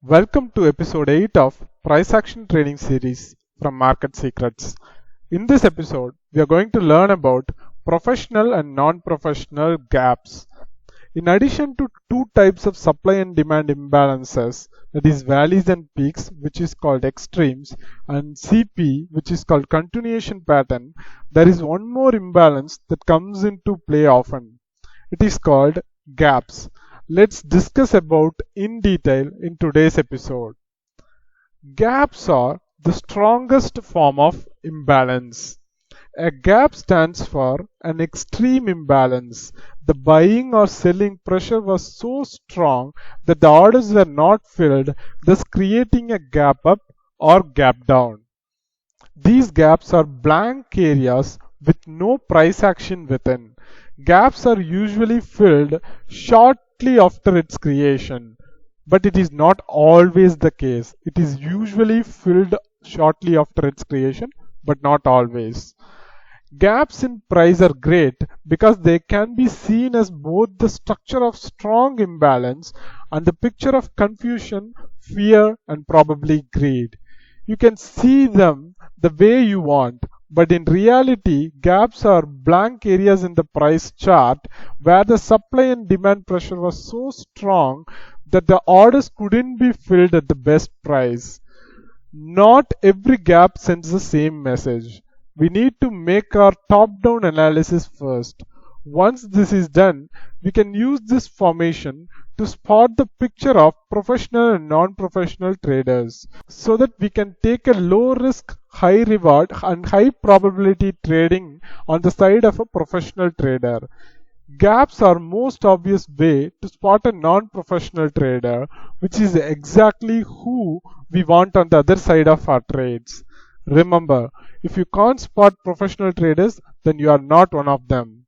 Welcome to episode 8 of Price Action Trading Series from Market Secrets. In this episode, we are going to learn about professional and non-professional gaps. In addition to two types of supply and demand imbalances, that is valleys and peaks, which is called extremes, and CP, which is called continuation pattern, there is one more imbalance that comes into play often. It is called gaps. Let's discuss about in detail in today's episode. Gaps are the strongest form of imbalance. A gap stands for an extreme imbalance. The buying or selling pressure was so strong that the orders were not filled, thus creating a gap up or gap down. These gaps are blank areas with no price action within. Gaps are usually filled shortly after its creation, but it is not always the case. It is usually filled shortly after its creation, but not always. Gaps in price are great because they can be seen as both the structure of strong imbalance and the picture of confusion, fear, and probably greed. You can see them the way you want, but in reality, gaps are blank areas in the price chart where the supply and demand pressure was so strong that the orders couldn't be filled at the best price. Not every gap sends the same message. We need to make our top-down analysis first. Once this is done, we can use this formation to spot the picture of professional and non-professional traders so that we can take a low risk, high reward and high probability trading on the side of a professional trader. Gaps are most obvious way to spot a non-professional trader, which is exactly who we want on the other side of our trades. Remember, if you can't spot professional traders, then you are not one of them.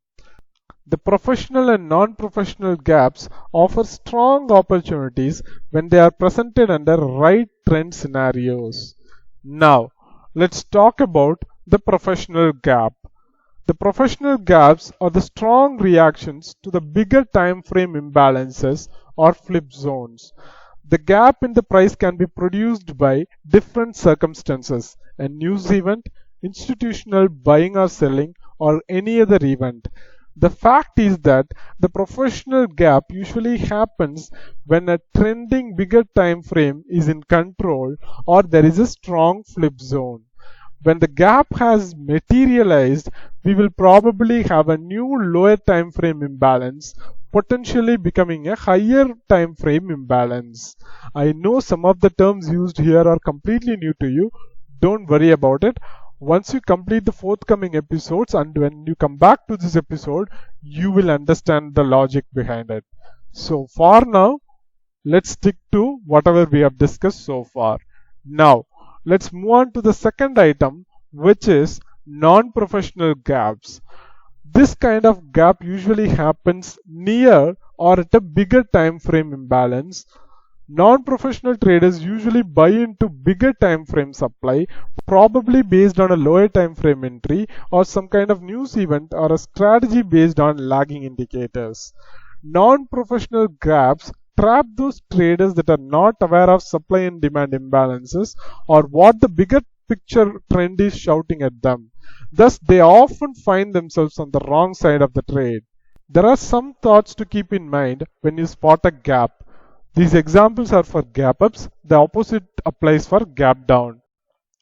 The professional and non-professional gaps offer strong opportunities when they are presented under right trend scenarios. Now, let's talk about the professional gap. The professional gaps are the strong reactions to the bigger time frame imbalances or flip zones. The gap in the price can be produced by different circumstances, a news event, institutional buying or selling, or any other event. The fact is that the professional gap usually happens when a trending bigger time frame is in control or there is a strong flip zone. When the gap has materialized, we will probably have a new lower time frame imbalance, potentially becoming a higher time frame imbalance. I know some of the terms used here are completely new to you. Don't worry about it. Once you complete the forthcoming episodes and when you come back to this episode, you will understand the logic behind it. So for now, let's stick to whatever we have discussed so far. Now, let's move on to the second item, which is non-professional gaps. This kind of gap usually happens near or at a bigger time frame imbalance. Non-professional traders usually buy into bigger time frame supply, probably based on a lower time frame entry or some kind of news event or a strategy based on lagging indicators. Non-professional gaps trap those traders that are not aware of supply and demand imbalances or what the bigger picture trend is shouting at them. Thus, they often find themselves on the wrong side of the trade. There are some thoughts to keep in mind when you spot a gap. These examples are for gap ups. The opposite applies for gap down.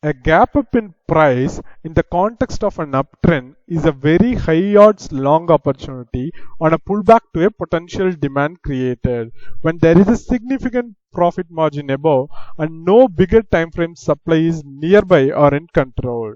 A gap up in price in the context of an uptrend is a very high odds long opportunity on a pullback to a potential demand created when there is a significant profit margin above and no bigger time frame supply is nearby or in control.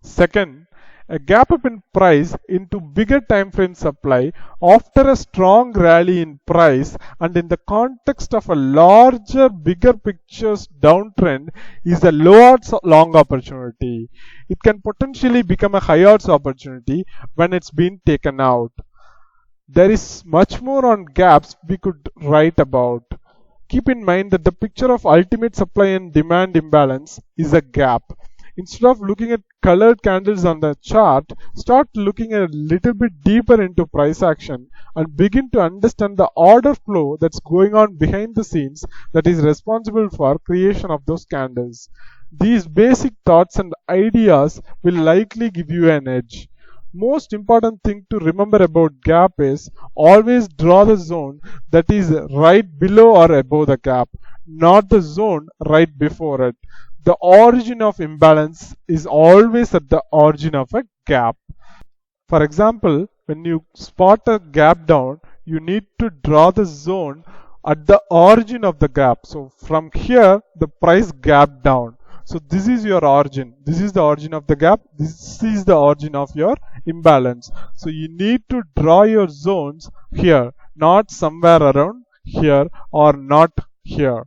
Second, a gap up in price into bigger time frame supply after a strong rally in price and in the context of a larger bigger pictures downtrend is a low odds long opportunity. It can potentially become a high odds opportunity when it's been taken out. There is much more on gaps we could write about. Keep in mind that the picture of ultimate supply and demand imbalance is a gap. Instead of looking at colored candles on the chart, start looking a little bit deeper into price action and begin to understand the order flow that's going on behind the scenes that is responsible for creation of those candles. These basic thoughts and ideas will likely give you an edge. Most important thing to remember about gap is always draw the zone that is right below or above the gap, not the zone right before it. The origin of imbalance is always at the origin of a gap. For example, when you spot a gap down, you need to draw the zone at the origin of the gap. So from here, the price gap down. So this is your origin. This is the origin of the gap. This is the origin of your imbalance. So you need to draw your zones here, not somewhere around here or not here.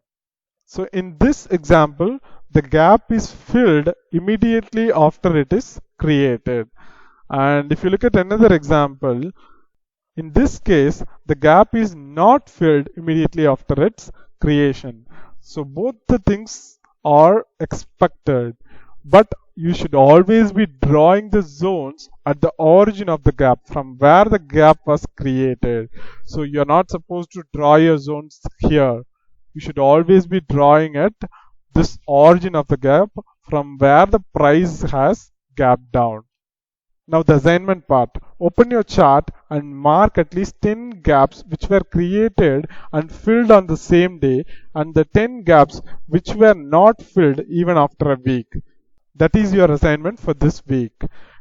So in this example, the gap is filled immediately after it is created. And if you look at another example, in this case, the gap is not filled immediately after its creation. So both the things are expected, but you should always be drawing the zones at the origin of the gap, from where the gap was created. So you're not supposed to draw your zones here. You should always be drawing at this origin of the gap from where the price has gapped down. Now the assignment part. Open your chart and mark at least 10 gaps which were created and filled on the same day, and the 10 gaps which were not filled even after a week. That is your assignment for this week.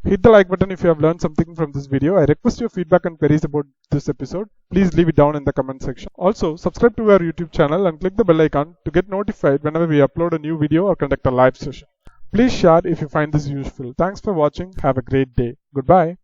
Hit the like button if you have learned something from this video. I request your feedback and queries about this episode. Please leave it down in the comment section. Also, subscribe to our YouTube channel and click the bell icon to get notified whenever we upload a new video or conduct a live session. Please share if you find this useful. Thanks for watching. Have a great day. Goodbye.